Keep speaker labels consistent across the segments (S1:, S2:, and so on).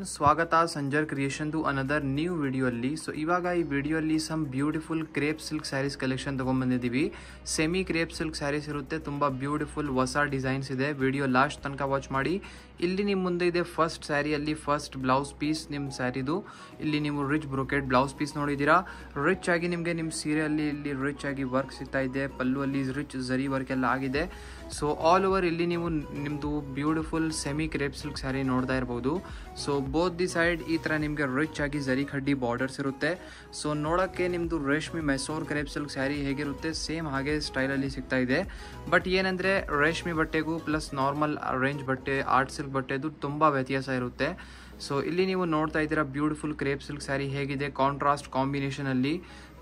S1: स्वागत Sanjar creation to another new video अल्ली so इवाग ई वीडियो अल्ली some beautiful crepe silk sarees collection तಗೊಂಡ್ಬಂದಿದ್ದೀವಿ सेमी क्रेप सिल्क स्यारीस ಇರುತ್ತೆ ತುಂಬಾ ಬ್ಯೂಟಿಫುಲ್ ಹೊಸ ಡಿಸೈನ್ಸ್ ಇದೆ ವಿಡಿಯೋ ಲಾಸ್ಟ್ ತನಕ ವಾಚ್ ಮಾಡಿ ಇಲ್ಲಿ ನಿಮ್ಮ ಮುಂದೆ ಇದೆ ಫಸ್ಟ್ ಸ್ಯಾರಿ ಅಲ್ಲಿ ಫಸ್ಟ್ ಬ್ಲೌಸ್ ಪೀಸ್ ನಿಮ್ಮ ಸ್ಯಾರಿದು ಇಲ್ಲಿ ನೀವು ರಿಚ್ ಬ್ರೋಕೆಡ್ ಬ್ಲೌಸ್ ಪೀಸ್ ನೋಡಿದಿರಾ ರಿಚ್ ಆಗಿ ನಿಮಗೆ ನಿಮ್ಮ ಸೀರೆ ಅಲ್ಲಿ ಇಲ್ಲಿ ರಿಚ್ ಆಗಿ ವರ್ಕ್ ಸಿಗ್ತಾ ಇದೆ ಪಲ್ಲು ಅಲ್ಲಿ ರಿಚ್ ಜರಿ ವರ್ಕ್ ಎಲ್ಲ ಆಗಿದೆ सो ऑल ओवर ಇಲ್ಲಿ ನೀವು ನಿಮ್ಮದು beautiful semi crepe silk sari ನೋಡ್ತಾ ಇರಬಹುದು सो ಬೋತ್ ದಿ ಸೈಡ್ ಈ ತರ ನಿಮಗೆ ರಿಚ್ ಆಗಿ ಜರಿ ಖಡ್ಡಿ ಬಾರ್ಡರ್ಸ್ ಇರುತ್ತೆ सो ನೋಡಕ್ಕೆ ನಿಮ್ಮದು ರೇಷ್ಮೆ ಮೈಸೂರ್ ಕ್ರೇಪ್ ಸಿಲ್ಕ್ ಸ್ಯಾರಿ ಹೇಗಿರುತ್ತೆ ಸೇಮ್ ಹಾಗೆ ಸ್ಟೈಲ್ ಅಲ್ಲಿ ಸಿಗ್ತಾ ಇದೆ ಬಟ್ ಏನಂದ್ರೆ ರೇಷ್ಮೆ ಬಟ್ಟೆಗೂ ಪ್ಲಸ್ ನಾರ್ಮಲ್ ರೇಂಜ್ ಬಟ್ಟೆ ಆರ್ಟ್ ಸಿಲ್ಕ್ ಬಟ್ಟೆದು ತುಂಬಾ ವ್ಯತ್ಯಾಸ ಇರುತ್ತೆ सो ಇಲ್ಲಿ ನೀವು ನೋಡ್ತಾ ಇದ್ದೀರಾ ಬ್ಯೂಟಿಫುಲ್ ಕ್ರೇಪ್ ಸಿಲ್ಕ್ ಸ್ಯಾರಿ ಹೇಗಿದೆ ಕಾಂಟ್ರಾಸ್ಟ್ ಕಾಂಬಿನೇಷನ್ ಅಲ್ಲಿ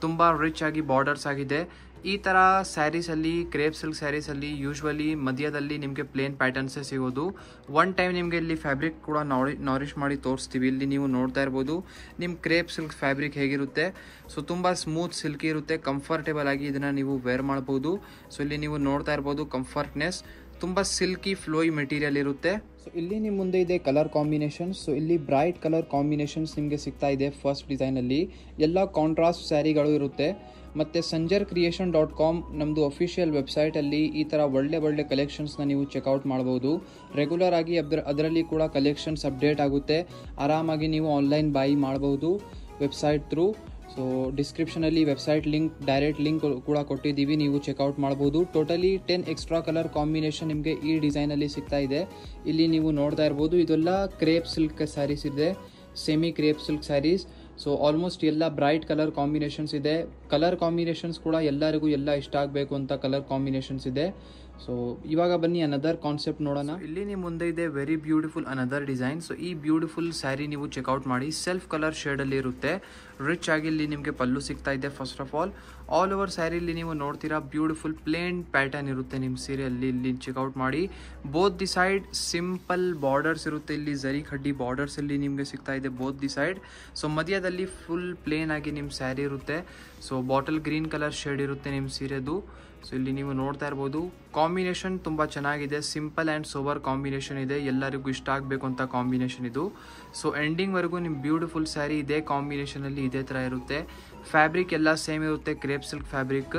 S1: ತುಂಬಾ ರಿಚ್ ಆಗಿ ಬಾರ್ಡರ್ಸ್ ಆಗಿದೆ ಈ ತರ ಸ್ಯಾರೀಸ್ ಅಲ್ಲಿ ಕ್ರೇಪ್ ಸಿಲ್ಕ್ ಸ್ಯಾರೀಸ್ ಅಲ್ಲಿ ಯೂಶುವಲಿ ಮಧ್ಯದಲ್ಲಿ ನಿಮಗೆ ಪ್ಲೇನ್ ಪ್ಯಾಟರ್ನ್ಸ್ ಸಿಗೋದು ಒನ್ ಟೈಮ್ ನಿಮಗೆ ಇಲ್ಲಿ ಫ್ಯಾಬ್ರಿಕ್ ಕೂಡ ನಾರಿಶ್ ಮಾಡಿ ತೋರಿಸ್ತೀವಿ ಇಲ್ಲಿ ನೀವು ನೋಡ್ತಾ ಇರಬಹುದು ನಿಮ್ಮ ಕ್ರೇಪ್ ಸಿಲ್ಕ್ ಫ್ಯಾಬ್ರಿಕ್ ಹೇಗಿರುತ್ತೆ ಸೊ ತುಂಬಾ ಸ್ಮೂತ್ ಸಿಲ್ಕಿ ಇರುತ್ತೆ ಕಂಫರ್ಟೇಬಲ್ ಆಗಿ ಇದನ್ನ ನೀವು ವೇರ್ ಮಾಡಬಹುದು ಸೊ ಇಲ್ಲಿ ನೀವು ನೋಡ್ತಾ ಇರಬಹುದು ಕಂಫರ್ಟ್ನೆಸ್ ತುಂಬಾ ಸಿಲ್ಕಿ ಫ್ಲೋಯಿ ಮೆಟೀರಿಯಲ್ ಇರುತ್ತೆ ಸೊ ಇಲ್ಲಿ ನಿಮ್ಮ ಮುಂದೆ ಇದೆ ಕಲರ್ ಕಾಂಬಿನೇಷನ್ಸ್ ಸೊ ಇಲ್ಲಿ ಬ್ರೈಟ್ ಕಲರ್ ಕಾಂಬಿನೇಷನ್ಸ್ ನಿಮಗೆ ಸಿಗ್ತಾ ಇದೆ ಫಸ್ಟ್ ಡಿಸೈನ್ ಅಲ್ಲಿ ಎಲ್ಲ ಕಾಂಟ್ರಾಸ್ಟ್ ಸ್ಯಾರಿಗಳು ಇರುತ್ತೆ ಮತ್ತೆ sanjarcreation.com ನಮ್ಮದು ಅಫಿಷಿಯಲ್ ವೆಬ್ಸೈಟ್ ಅಲ್ಲಿ ಈ ತರ ಒಳ್ಳೆ ಕಲೆಕ್ಷನ್ಸ್ ನ ನೀವು ಚೆಕ್ಔಟ್ ಮಾಡಬಹುದು ರೆಗ್ಯುಲರ್ ಆಗಿ ಅದರಲ್ಲಿ ಕೂಡ ಕಲೆಕ್ಷನ್ಸ್ ಅಪ್ಡೇಟ್ ಆಗುತ್ತೆ ಆರಾಮಾಗಿ ನೀವು ಆನ್ಲೈನ್ ಬೈ ಮಾಡಬಹುದು ವೆಬ್ಸೈಟ್ ಥ್ರೂ ಸೊ ಡಿಸ್ಕ್ರಿಪ್ಷನ್ ಅಲ್ಲಿ ವೆಬ್ಸೈಟ್ ಲಿಂಕ್ ಡೈರೆಕ್ಟ್ ಲಿಂಕ್ ಕೂಡ ಕೊಟ್ಟಿದ್ದೀವಿ ನೀವು ಚೆಕ್ಔಟ್ ಮಾಡಬಹುದು ಟೋಟಲಿ 10 ಎಕ್ಸ್ಟ್ರಾ ಕಲರ್ ಕಾಂಬಿನೇಷನ್ ನಿಮಗೆ ಈ ಡಿಸೈನ್ ಅಲ್ಲಿ ಸಿಗ್ತಾ ಇದೆ ಇಲ್ಲಿ ನೀವು ನೋಡ್ತಾ ಇರಬಹುದು ಇದೆಲ್ಲ ಕ್ರೇಪ್ ಸಿಲ್ಕ್ ಸ್ಯಾರೀಸ್ ಇದೆ semi crepe silk sarees so almost ಎಲ್ಲ ಬ್ರೈಟ್ ಕಲರ್ ಕಾಂಬಿನೇಷನ್ಸ್ ಇದೆ ಕಲರ್ ಕಾಂಬಿನೇಷನ್ಸ್ ಕೂಡ ಎಲ್ಲರಿಗೂ ಎಲ್ಲ ಇಷ್ಟ ಆಗಬೇಕು ಅಂತ ಕಲರ್ ಕಾಂಬಿನೇಷನ್ಸ್ ಇದೆ ಸೊ ಇವಾಗ ಬನ್ನಿ ಅನದರ್ ಕಾನ್ಸೆಪ್ಟ್ ನೋಡೋಣ ಇಲ್ಲಿ ನಿಮ್ಮ ಮುಂದೆ ಇದೆ very beautiful another design so ಈ ಬ್ಯೂಟಿಫುಲ್ ಸ್ಯಾರಿ ನೀವು ಚೆಕ್ಔಟ್ ಮಾಡಿ ಸೆಲ್ಫ್ ಕಲರ್ ಶೇಡ್ ಅಲ್ಲಿ ಇರುತ್ತೆ ರಿಚ್ ಆಗಿ ಇಲ್ಲಿ ನಿಮಗೆ ಪಲ್ಲು ಸಿಗ್ತಾ ಇದೆ ಫಸ್ಟ್ ಆಫ್ ಆಲ್ ಓವರ್ ಸ್ಯಾರಿಲಿ ನೀವು ನೋಡ್ತೀರಾ ಬ್ಯೂಟಿಫುಲ್ ಪ್ಲೇನ್ ಪ್ಯಾಟರ್ನ್ ಇರುತ್ತೆ ನಿಮ್ಮ ಸೀರೆಯಲ್ಲಿ ಇಲ್ಲಿ ಚೆಕ್ಔಟ್ ಮಾಡಿ both the side simple borders ಇರುತ್ತೆ ಇಲ್ಲಿ ಜರಿ ಖಡ್ಡಿ ಬಾರ್ಡರ್ಸ್ ಅಲ್ಲಿ ನಿಮಗೆ ಸಿಗ್ತಾ ಇದೆ ಬೋತ್ ದಿ ಸೈಡ್ ಸೊ ಮಧ್ಯದಲ್ಲಿ ಫುಲ್ ಪ್ಲೇನ್ ಆಗಿ ನಿಮ್ಮ ಸ್ಯಾರಿ ಇರುತ್ತೆ so bottle green colour shade ಇರುತ್ತೆ ನಿಮ್ಮ ಸೀರೆದು ಸೊ ಇಲ್ಲಿ ನೀವು ನೋಡ್ತಾ ಇರಬಹುದು ಕಾಂಬಿನೇಷನ್ ತುಂಬಾ ಚೆನ್ನಾಗಿದೆ ಸಿಂಪಲ್ ಅಂಡ್ ಸೋಬರ್ ಕಾಂಬಿನೇಷನ್ ಇದೆ ಎಲ್ಲರಿಗೂ ಇಷ್ಟ ಆಗಬೇಕು ಅಂತ ಕಾಂಬಿನೇಷನ್ ಇದು ಸೊ ಎಂಡಿಂಗ್ ವರೆಗೂ ನಿಮ್ಮ ಬ್ಯೂಟಿಫುಲ್ ಸ್ಯಾರಿ ಇದೇ ಕಾಂಬಿನೇಷನ್ ಅಲ್ಲಿ ಇದೇ ತರ ಇರುತ್ತೆ ಫ್ಯಾಬ್ರಿಕ್ ಎಲ್ಲ ಸೇಮ್ ಇರುತ್ತೆ crepe silk fabric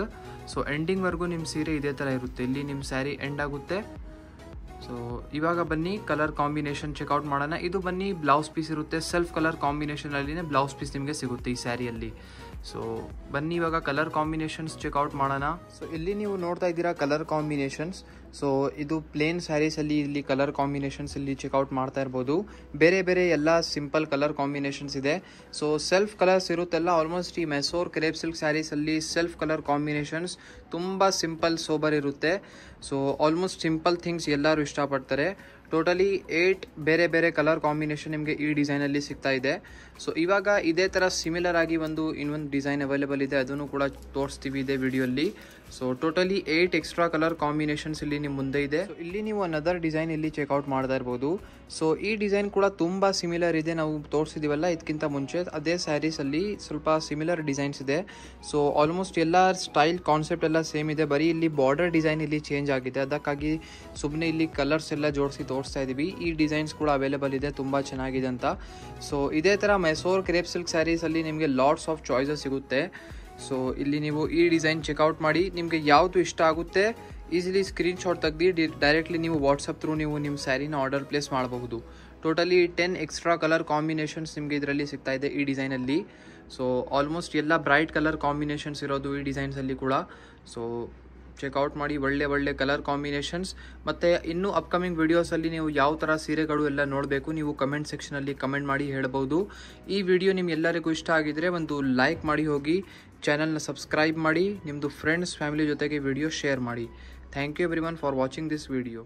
S1: so ending ವರೆಗೂ ನಿಮ್ಮ ಸೀರೆ ಇದೇ ತರ ಇರುತ್ತೆ ಇಲ್ಲಿ ನಿಮ್ಮ ಸ್ಯಾರಿ ಎಂಡ್ ಆಗುತ್ತೆ ಸೊ ಇವಾಗ ಬನ್ನಿ ಕಲರ್ ಕಾಂಬಿನೇಷನ್ ಚೆಕ್ಔಟ್ ಮಾಡೋಣ ಇದು ಬನ್ನಿ ಬ್ಲೌಸ್ ಪೀಸ್ ಇರುತ್ತೆ ಸೆಲ್ಫ್ ಕಲರ್ ಕಾಂಬಿನೇಷನ್ ಅಲ್ಲಿನೇ ಬ್ಲೌಸ್ ಪೀಸ್ ನಿಮಗೆ ಸಿಗುತ್ತೆ ಈ ಸ್ಯಾರಿಯಲ್ಲಿ ಸೊ ಬನ್ನಿ ಇವಾಗ ಕಲರ್ ಕಾಂಬಿನೇಷನ್ಸ್ ಚೆಕ್ಔಟ್ ಮಾಡೋಣ ಸೊ ಇಲ್ಲಿ ನೀವು ನೋಡ್ತಾ ಇದ್ದೀರಾ ಕಲರ್ ಕಾಂಬಿನೇಷನ್ಸ್ ಸೊ ಇದು ಪ್ಲೇನ್ ಸ್ಯಾರೀಸ್ ಅಲ್ಲಿ ಇಲ್ಲಿ ಕಲರ್ ಕಾಂಬಿನೇಷನ್ಸ್ ಇಲ್ಲಿ ಚೆಕ್ಔಟ್ ಮಾಡ್ತಾ ಇರಬಹುದು ಬೇರೆ ಎಲ್ಲ ಸಿಂಪಲ್ ಕಲರ್ ಕಾಂಬಿನೇಷನ್ಸ್ ಇದೆ ಸೊ ಸೆಲ್ಫ್ ಕಲರ್ಸ್ ಇರುತ್ತೆಲ್ಲ ಆಲ್ಮೋಸ್ಟ್ ಈ ಮೈಸೂರ್ ಕ್ರೇಪ್ ಸಿಲ್ಕ್ ಸ್ಯಾರೀಸ್ ಅಲ್ಲಿ ಸೆಲ್ಫ್ ಕಲರ್ ಕಾಂಬಿನೇಷನ್ಸ್ ತುಂಬಾ ಸಿಂಪಲ್ ಸೋಬರ್ ಇರುತ್ತೆ ಸೊ ಆಲ್ಮೋಸ್ಟ್ ಸಿಂಪಲ್ ಥಿಂಗ್ಸ್ ಎಲ್ಲರೂ ಇಷ್ಟಪಡ್ತಾರೆ ಟೋಟಲಿ 8 ಬೇರೆ ಕಲರ್ ಕಾಂಬಿನೇಷನ್ ನಿಮಗೆ ಈ ಡಿಸೈನ್ ಅಲ್ಲಿ ಸಿಗ್ತಾ ಇದೆ ಸೊ ಇವಾಗ ಇದೇ ತರ ಸಿಮಿಲರ್ ಆಗಿ ಇನ್ನೊಂದು ಡಿಸೈನ್ ಅವೈಲೇಬಲ್ ಇದೆ ಅದನ್ನು ಕೂಡ ತೋರಿಸ್ತೀವಿ ಇದೆ ವಿಡಿಯೋಲಿ so totally 8 extra colour combinations ಇಲ್ಲಿ ನಿಮ್ಮ ಮುಂದೆ ಇದೆ ಸೊ ಇಲ್ಲಿ ನೀವು ಅನದರ್ ಡಿಸೈನ್ ಇಲ್ಲಿ ಚೆಕ್ಔಟ್ ಮಾಡ್ತಾ ಇರಬಹುದು ಸೊ ಈ ಡಿಸೈನ್ ಕೂಡ ತುಂಬಾ ಸಿಮಿಲರ್ ಇದೆ ನಾವು ತೋರಿಸಿದೀವಲ್ಲ ಇದಕ್ಕಿಂತ ಮುಂಚೆ ಅದೇ ಸ್ಯಾರೀಸ್ ಅಲ್ಲಿ ಸ್ವಲ್ಪ ಸಿಮಿಲರ್ ಡಿಸೈನ್ಸ್ ಇದೆ ಸೊ ಆಲ್ಮೋಸ್ಟ್ ಎಲ್ಲ ಸ್ಟೈಲ್ ಕಾನ್ಸೆಪ್ಟ್ ಎಲ್ಲ ಸೇಮ್ ಇದೆ ಬರೀ ಇಲ್ಲಿ ಬಾರ್ಡರ್ ಡಿಸೈನ್ ಇಲ್ಲಿ ಚೇಂಜ್ ಆಗಿದೆ ಅದಕ್ಕಾಗಿ ಸುಮ್ಮನೆ ಇಲ್ಲಿ ಕಲರ್ಸ್ ಎಲ್ಲ ಜೋಡಿಸಿ ತೋರಿಸ್ತಾ ಇದೀವಿ ಈ ಡಿಸೈನ್ಸ್ ಕೂಡ ಅವೈಲೇಬಲ್ ಇದೆ ತುಂಬಾ ಚೆನ್ನಾಗಿದೆ ಅಂತ ಸೊ ಇದೇ ತರ ಮೈಸೂರ್ ಕ್ರೇಪ್ ಸಿಲ್ಕ್ ಸ್ಯಾರೀಸ್ ಅಲ್ಲಿ ನಿಮಗೆ ಲಾಟ್ಸ್ ಆಫ್ ಚಾಯ್ಸಸ್ ಸಿಗುತ್ತೆ ಸೊ ಇಲ್ಲಿ ನೀವು ಈ ಡಿಸೈನ್ ಚೆಕ್ಔಟ್ ಮಾಡಿ ನಿಮಗೆ ಯಾವುದು ಇಷ್ಟ ಆಗುತ್ತೆ ಈಸಿಲಿ ಸ್ಕ್ರೀನ್ ಶಾಟ್ ತೆಗೆದು ಡೈರೆಕ್ಟ್ಲಿ ನೀವು ವಾಟ್ಸಪ್ ಥ್ರೂ ನೀವು ನಿಮ್ಮ ಸ್ಯಾರಿನ ಆರ್ಡರ್ ಪ್ಲೇಸ್ ಮಾಡಬಹುದು ಟೋಟಲಿ 10 ಎಕ್ಸ್ಟ್ರಾ ಕಲರ್ ಕಾಂಬಿನೇಷನ್ಸ್ ನಿಮಗೆ ಇದರಲ್ಲಿ ಸಿಗ್ತಾ ಇದೆ ಈ ಡಿಸೈನ್ ಅಲ್ಲಿ ಸೊ ಆಲ್ಮೋಸ್ಟ್ ಎಲ್ಲ ಬ್ರೈಟ್ ಕಲರ್ ಕಾಂಬಿನೇಷನ್ಸ್ ಇರೋದು ಈ ಡಿಸೈನ್ಸ್ ಅಲ್ಲಿ ಕೂಡ ಸೊ ಚೆಕ್ಔಟ್ ಮಾಡಿ ಒಳ್ಳೆ ಕಲರ್ ಕಾಂಬಿನೇಷನ್ಸ್ ಮತ್ತೆ ಇನ್ನು ಅಪ್ಕಮಿಂಗ್ ವಿಡಿಯೋಸ್ ಅಲ್ಲಿ ನೀವು ಯಾವ ತರ ಸೀರೆಗಳು ಎಲ್ಲ ನೋಡಬೇಕು ನೀವು ಕಮೆಂಟ್ ಸೆಕ್ಷನ್ ಅಲ್ಲಿ ಕಮೆಂಟ್ ಮಾಡಿ ಹೇಳಬಹುದು ಈ ವಿಡಿಯೋ ನಿಮ್ಗೆಲ್ಲರಿಗೂ ಇಷ್ಟ ಆಗಿದ್ರೆ ಒಂದು ಲೈಕ್ ಮಾಡಿ ಹೋಗಿ ಚಾನೆಲ್ನ ಸಬ್ಸ್ಕ್ರೈಬ್ ಮಾಡಿ ನಿಮ್ಮದು ಫ್ರೆಂಡ್ಸ್ ಫ್ಯಾಮಿಲಿ ಜೊತೆಗೆ ವಿಡಿಯೋ ಶೇರ್ ಮಾಡಿ thank you everyone for watching this video